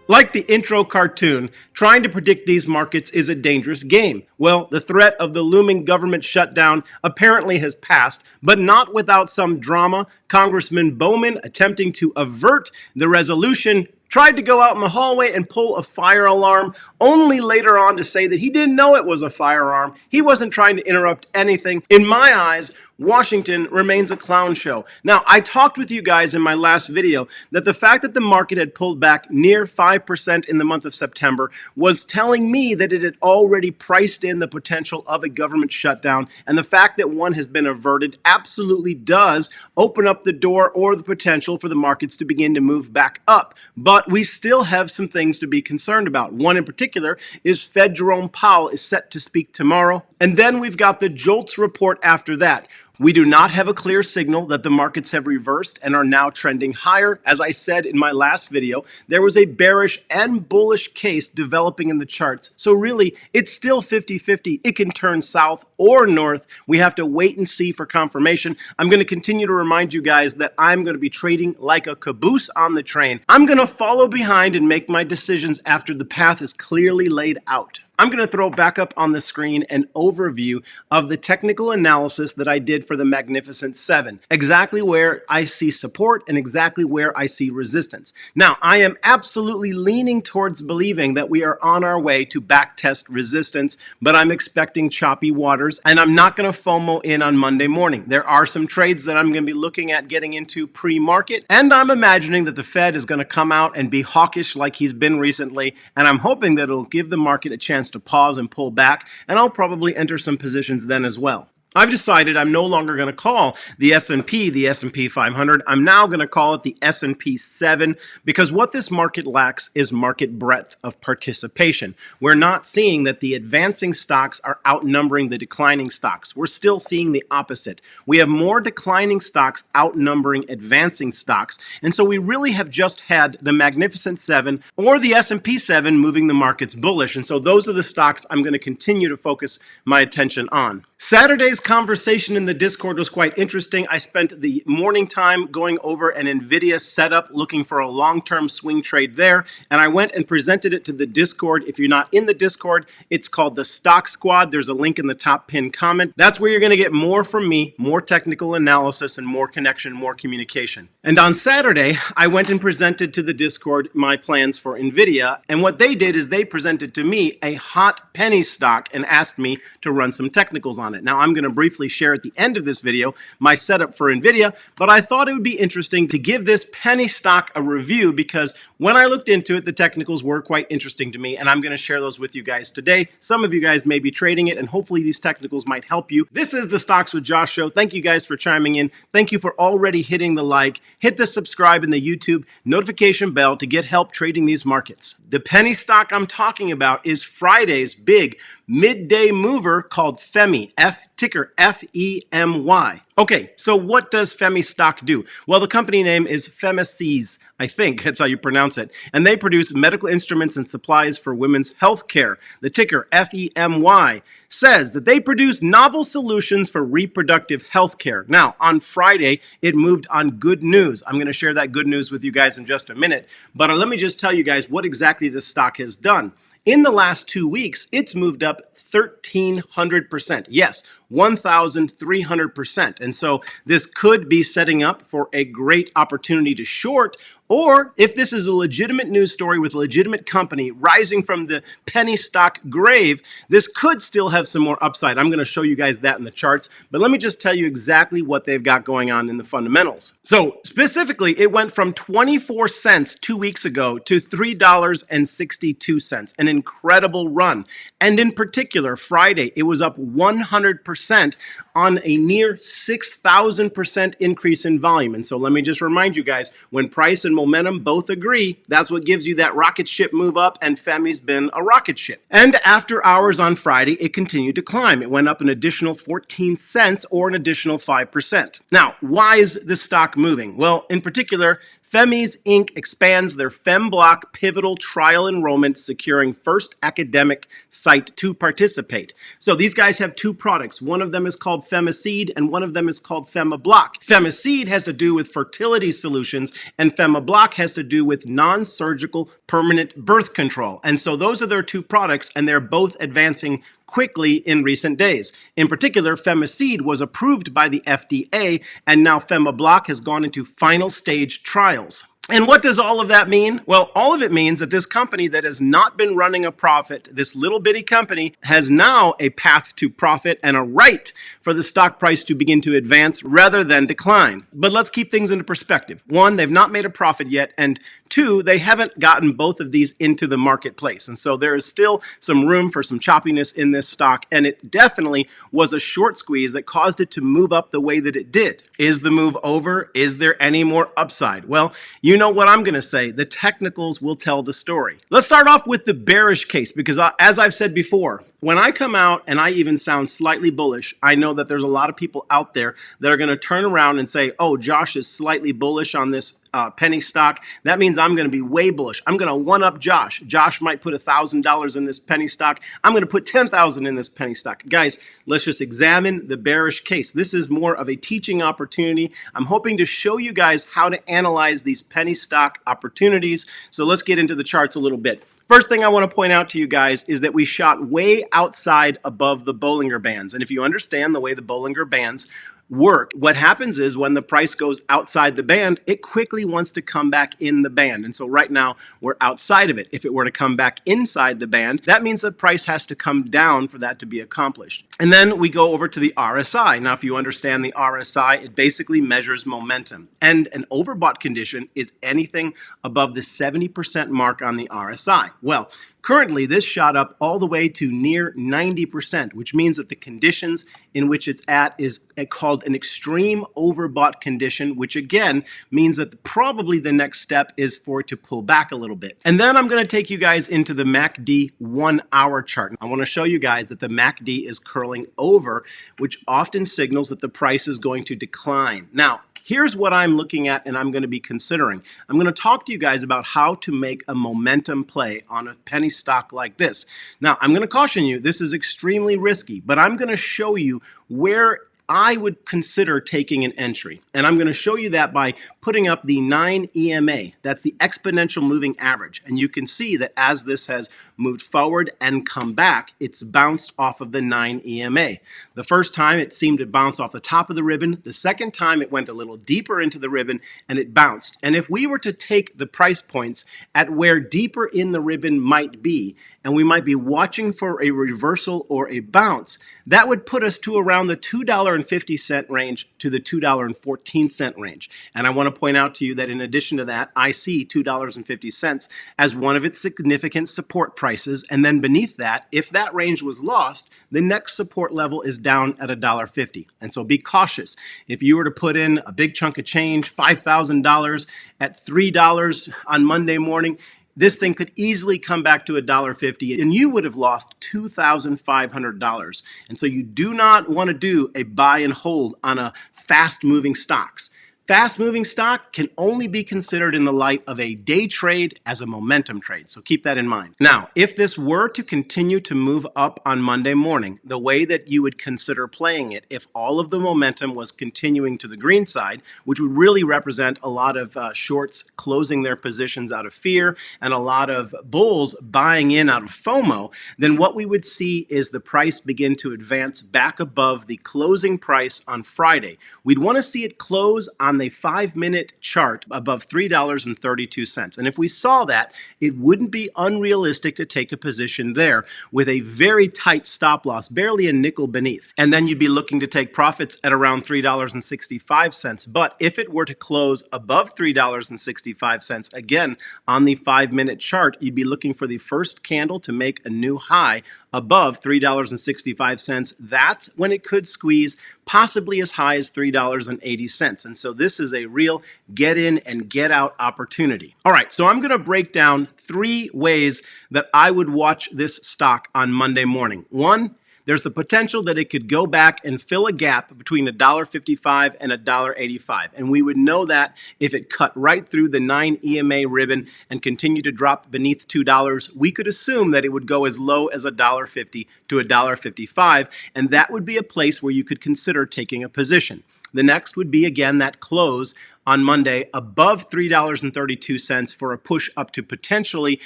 Like the intro cartoon, trying to predict these markets is a dangerous game. Well, the threat of the looming government shutdown apparently has passed, but not without some drama. Congressman Bowman, attempting to avert the resolution, tried to go out in the hallway and pull a fire alarm, only later on to say that he didn't know it was a firearm. He wasn't trying to interrupt anything. In my eyes, Washington remains a clown show. Now, I talked with you guys in my last video that the fact that the market had pulled back near 5% in the month of September was telling me that it had already priced in the potential of a government shutdown, and the fact that one has been averted absolutely does open up the door or the potential for the markets to begin to move back up. But we still have some things to be concerned about. One in particular is Fed Jerome Powell is set to speak tomorrow, and then we've got the JOLTS report after that. We do not have a clear signal that the markets have reversed and are now trending higher. As I said in my last video, there was a bearish and bullish case developing in the charts. So really, it's still 50-50. It can turn south or north. We have to wait and see for confirmation. I'm going to continue to remind you guys that I'm going to be trading like a caboose on the train. I'm going to follow behind and make my decisions after the path is clearly laid out. I'm going to throw back up on the screen an overview of the technical analysis that I did for the Magnificent Seven, exactly where I see support and exactly where I see resistance. Now, I am absolutely leaning towards believing that we are on our way to backtest resistance, but I'm expecting choppy waters, and I'm not going to FOMO in on Monday morning. There are some trades that I'm going to be looking at getting into pre-market, and I'm imagining that the Fed is going to come out and be hawkish like he's been recently, and I'm hoping that it'll give the market a chance to pause and pull back, and I'll probably enter some positions then as well. I've decided I'm no longer going to call the S&P 500. I'm now going to call it the S&P 7 because what this market lacks is market breadth of participation. We're not seeing that the advancing stocks are outnumbering the declining stocks. We're still seeing the opposite. We have more declining stocks outnumbering advancing stocks, and so we really have just had the Magnificent Seven or the S&P 7 moving the markets bullish, and so those are the stocks I'm going to continue to focus my attention on. Saturday's conversation in the Discord was quite interesting. I spent the morning time going over an Nvidia setup looking for a long-term swing trade there, and I went and presented it to the Discord. If you're not in the Discord, it's called the Stock Squad. There's a link in the top pinned comment. That's where you're going to get more from me, more technical analysis, and more connection, more communication. And on Saturday, I went and presented to the Discord my plans for Nvidia, and what they did is they presented to me a hot penny stock and asked me to run some technicals on it. Now, I'm going to briefly share at the end of this video my setup for Nvidia, but I thought it would be interesting to give this penny stock a review because when I looked into it, the technicals were quite interesting to me, and I'm going to share those with you guys today. Some of you guys may be trading it, and hopefully these technicals might help you. This is the Stocks with Josh show. Thank you guys for chiming in. Thank you for already hitting the like. Hit the subscribe and the YouTube notification bell to get help trading these markets. The penny stock I'm talking about is Friday's big midday mover called FEMY, ticker FEMY. Okay, so what does FEMY stock do? Well, the company name is Femasys, I think that's how you pronounce it, and they produce medical instruments and supplies for women's health care. The ticker FEMY says that they produce novel solutions for reproductive health care. Now, on Friday, it moved on good news. I'm going to share that good news with you guys in just a minute, but let me just tell you guys what exactly this stock has done. In the last 2 weeks, it's moved up 1,300%. Yes, 1,300%. And so this could be setting up for a great opportunity to short, or if this is a legitimate news story with a legitimate company rising from the penny stock grave, this could still have some more upside. I'm going to show you guys that in the charts, but let me just tell you exactly what they've got going on in the fundamentals. So specifically, it went from 24 cents 2 weeks ago to $3.62, an incredible run. And in particular, Friday, it was up 100% on a near 6,000% increase in volume. And so let me just remind you guys, when price and momentum both agree, that's what gives you that rocket ship move up, and FEMY's been a rocket ship. And after hours on Friday, it continued to climb. It went up an additional 14 cents or an additional 5%. Now, why is the stock moving? Well, in particular, FEMYs Inc. expands their FemBlock pivotal trial enrollment, securing first academic site to participate. So these guys have two products. One of them is called Femasys and one of them is called FemaBlock. Femasys has to do with fertility solutions and FemaBlock has to do with non-surgical permanent birth control. And so those are their two products and they're both advancing quickly in recent days. In particular, Femasys was approved by the FDA and now FemaBlock has gone into final stage trials. And what does all of that mean? Well, all of it means that this company that has not been running a profit, this little bitty company, has now a path to profit and a right for the stock price to begin to advance rather than decline. But let's keep things into perspective. One, they've not made a profit yet, and two, they haven't gotten both of these into the marketplace. And so there is still some room for some choppiness in this stock, and it definitely was a short squeeze that caused it to move up the way that it did. Is the move over? Is there any more upside? Well, you know what I'm going to say. The technicals will tell the story. Let's start off with the bearish case because as I've said before, when I come out and I even sound slightly bullish, I know that there's a lot of people out there that are going to turn around and say, oh, Josh is slightly bullish on this penny stock. That means I'm going to be way bullish. I'm going to one-up Josh. Josh might put $1,000 in this penny stock. I'm going to put $10,000 in this penny stock. Guys, let's just examine the bearish case. This is more of a teaching opportunity. I'm hoping to show you guys how to analyze these penny stock opportunities. So let's get into the charts a little bit. First thing I want to point out to you guys is that we shot way outside above the Bollinger Bands. And if you understand the way the Bollinger Bands work, what happens is when the price goes outside the band, it quickly wants to come back in the band. And so right now we're outside of it. If it were to come back inside the band, that means the price has to come down for that to be accomplished. And then we go over to the RSI. Now, if you understand the RSI, it basically measures momentum. And an overbought condition is anything above the 70% mark on the RSI. Well, currently, this shot up all the way to near 90%, which means that the conditions in which it's at is called an extreme overbought condition, which again means that probably the next step is for it to pull back a little bit. And then I'm going to take you guys into the MACD 1 hour chart. I want to show you guys that the MACD is curling over, which often signals that the price is going to decline. Now, here's what I'm looking at and I'm going to be considering. I'm going to talk to you guys about how to make a momentum play on a penny stock like this. Now, I'm going to caution you, this is extremely risky, but I'm going to show you where I would consider taking an entry. And I'm going to show you that by putting up the 9 EMA. That's the exponential moving average. And you can see that as this has moved forward and come back, it's bounced off of the 9 EMA. The first time it seemed to bounce off the top of the ribbon. The second time it went a little deeper into the ribbon and it bounced. And if we were to take the price points at where deeper in the ribbon might be, and we might be watching for a reversal or a bounce, that would put us to around the $2.50 range to the $2.14 range. And I want to point out to you that in addition to that, I see $2.50 as one of its significant support prices. And then beneath that, if that range was lost, the next support level is down at $1.50. And so be cautious. If you were to put in a big chunk of change, $5,000 at $3 on Monday morning, this thing could easily come back to $1.50 and you would have lost $2,500. And so you do not want to do a buy and hold on a fast moving stocks. Fast-moving stock can only be considered in the light of a day trade as a momentum trade, so keep that in mind. Now, if this were to continue to move up on Monday morning, the way that you would consider playing it, if all of the momentum was continuing to the green side, which would really represent a lot of shorts closing their positions out of fear and a lot of bulls buying in out of FOMO, then what we would see is the price begin to advance back above the closing price on Friday. We'd want to see it close on the 5-minute chart above $3.32. And if we saw that, it wouldn't be unrealistic to take a position there with a very tight stop loss, barely a nickel beneath. And then you'd be looking to take profits at around $3.65. But if it were to close above $3.65, again, on the 5-minute chart, you'd be looking for the first candle to make a new high above $3.65. That's when it could squeeze possibly as high as $3.80. And so this is a real get in and get out opportunity. All right, so I'm going to break down 3 ways that I would watch this stock on Monday morning. 1, there's the potential that it could go back and fill a gap between $1.55 and $1.85. And we would know that if it cut right through the 9 EMA ribbon and continued to drop beneath $2, we could assume that it would go as low as $1.50 to $1.55, and that would be a place where you could consider taking a position. The next would be, again, that close on Monday above $3.32 for a push up to potentially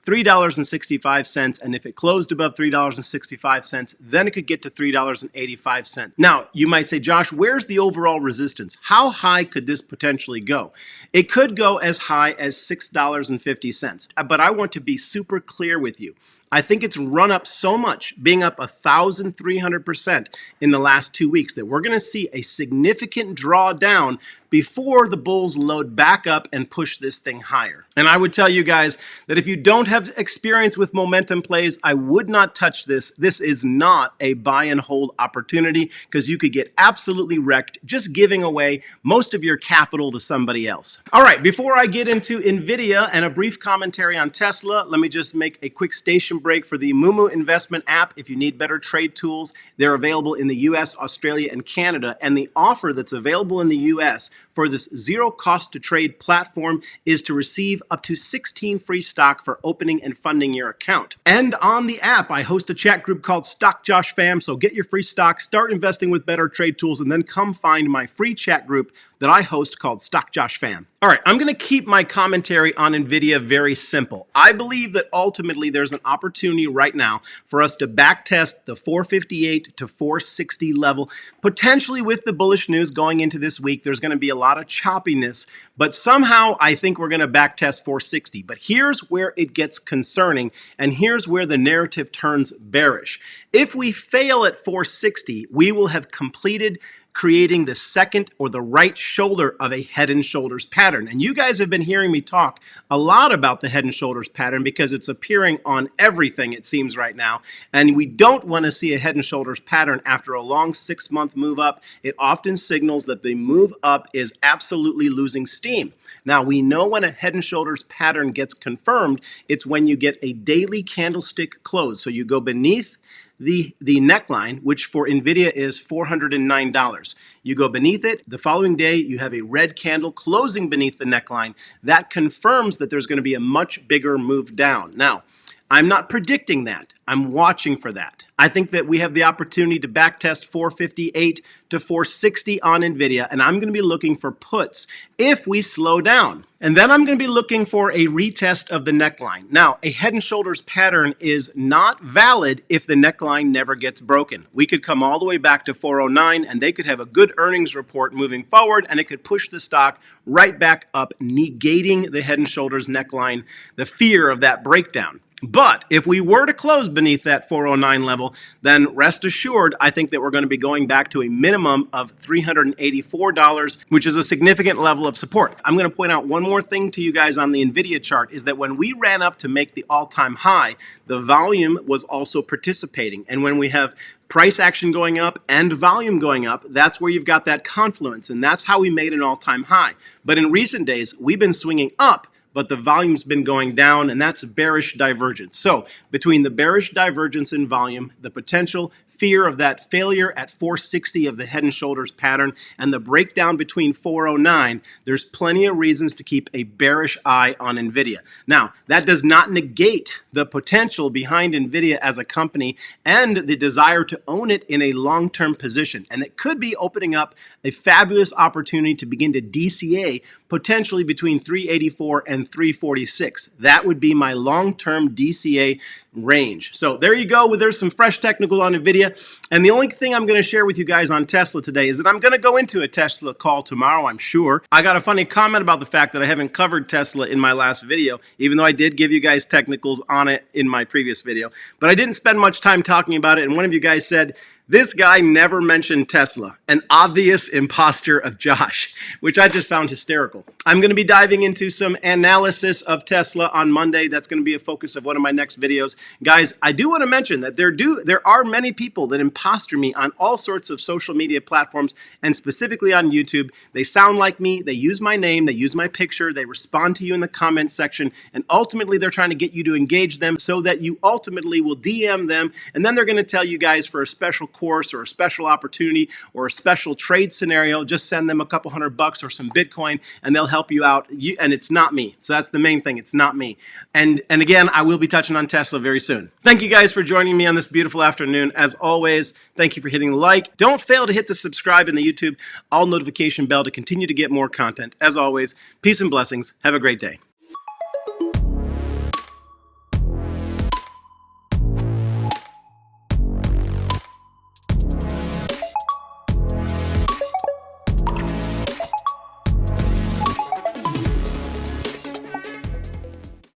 $3.65. And if it closed above $3.65, then it could get to $3.85. Now, you might say, Josh, where's the overall resistance? How high could this potentially go? It could go as high as $6.50. But I want to be super clear with you. I think it's run up so much, being up 1,300% in the last 2 weeks, that we're going to see a significant drawdown before the bulls load back up and push this thing higher. And I would tell you guys that if you don't have experience with momentum plays, I would not touch this. This is not a buy and hold opportunity, because you could get absolutely wrecked just giving away most of your capital to somebody else. All right, before I get into Nvidia and a brief commentary on Tesla, let me just make a quick station break for the Mumu investment app. If you need better trade tools, they're available in the US, Australia, and Canada. And the offer that's available in the US for this zero cost to trade platform is to receive up to 16 free stock for opening and funding your account. And on the app, I host a chat group called Stock Josh Fam. So get your free stock, start investing with better trade tools, and then come find my free chat group that I host called Stock Josh Fam. All right, I'm going to keep my commentary on Nvidia very simple. I believe that ultimately there's an opportunity right now for us to backtest the 458 to 460 level. Potentially with the bullish news going into this week, there's going to be a lot of choppiness, but somehow I think we're going to backtest 460. But here's where it gets concerning, and here's where the narrative turns bearish. If we fail at 460, we will have completed creating the second or the right shoulder of a head and shoulders pattern. And you guys have been hearing me talk a lot about the head and shoulders pattern because it's appearing on everything, it seems, right now. And we don't want to see a head and shoulders pattern after a long 6-month move up. It often signals that the move up is absolutely losing steam. Now, we know when a head and shoulders pattern gets confirmed, it's when you get a daily candlestick close. So you go beneath the neckline, which for Nvidia is $409. You go beneath it. The following day, you have a red candle closing beneath the neckline. That confirms that there's going to be a much bigger move down. Now, I'm not predicting that. I'm watching for that. I think that we have the opportunity to backtest 458 to 460 on Nvidia, and I'm going to be looking for puts if we slow down. And then I'm going to be looking for a retest of the neckline. Now, a head and shoulders pattern is not valid if the neckline never gets broken. We could come all the way back to 409, and they could have a good earnings report moving forward, and it could push the stock right back up, negating the head and shoulders neckline, the fear of that breakdown. But if we were to close beneath that 409 level, then rest assured, I think that we're going to be going back to a minimum of $384, which is a significant level of support. I'm going to point out one more thing to you guys on the Nvidia chart, is that when we ran up to make the all-time high, the volume was also participating. And when we have price action going up and volume going up, that's where you've got that confluence, and that's how we made an all-time high. But in recent days, we've been swinging up, but the volume's been going down, and that's bearish divergence. So between the bearish divergence in volume, the potential fear of that failure at 460 of the head and shoulders pattern, and the breakdown between 409, there's plenty of reasons to keep a bearish eye on Nvidia. Now, that does not negate the potential behind Nvidia as a company and the desire to own it in a long-term position. And it could be opening up a fabulous opportunity to begin to DCA potentially between 384 and 346. That would be my long-term DCA range. So there you go. There's some fresh technicals on Nvidia. And the only thing I'm going to share with you guys on Tesla today is that I'm going to go into a Tesla call tomorrow, I'm sure. I got a funny comment about the fact that I haven't covered Tesla in my last video, even though I did give you guys technicals on it in my previous video. But I didn't spend much time talking about it. And one of you guys said, this guy never mentioned Tesla, an obvious imposter of Josh, which I just found hysterical. I'm going to be diving into some analysis of Tesla on Monday. That's going to be a focus of one of my next videos. Guys, I do want to mention that there are many people that imposter me on all sorts of social media platforms, and specifically on YouTube. They sound like me, they use my name, they use my picture, they respond to you in the comments section, and ultimately they're trying to get you to engage them so that you ultimately will DM them, and then they're going to tell you guys for a special course or a special opportunity or a special trade scenario, just send them a couple $100 or some Bitcoin and they'll help you out. And it's not me. So that's the main thing. It's not me. And again, I will be touching on Tesla very soon. Thank you guys for joining me on this beautiful afternoon. As always, thank you for hitting the like. Don't fail to hit the subscribe and the YouTube all notification bell to continue to get more content. As always, peace and blessings. Have a great day.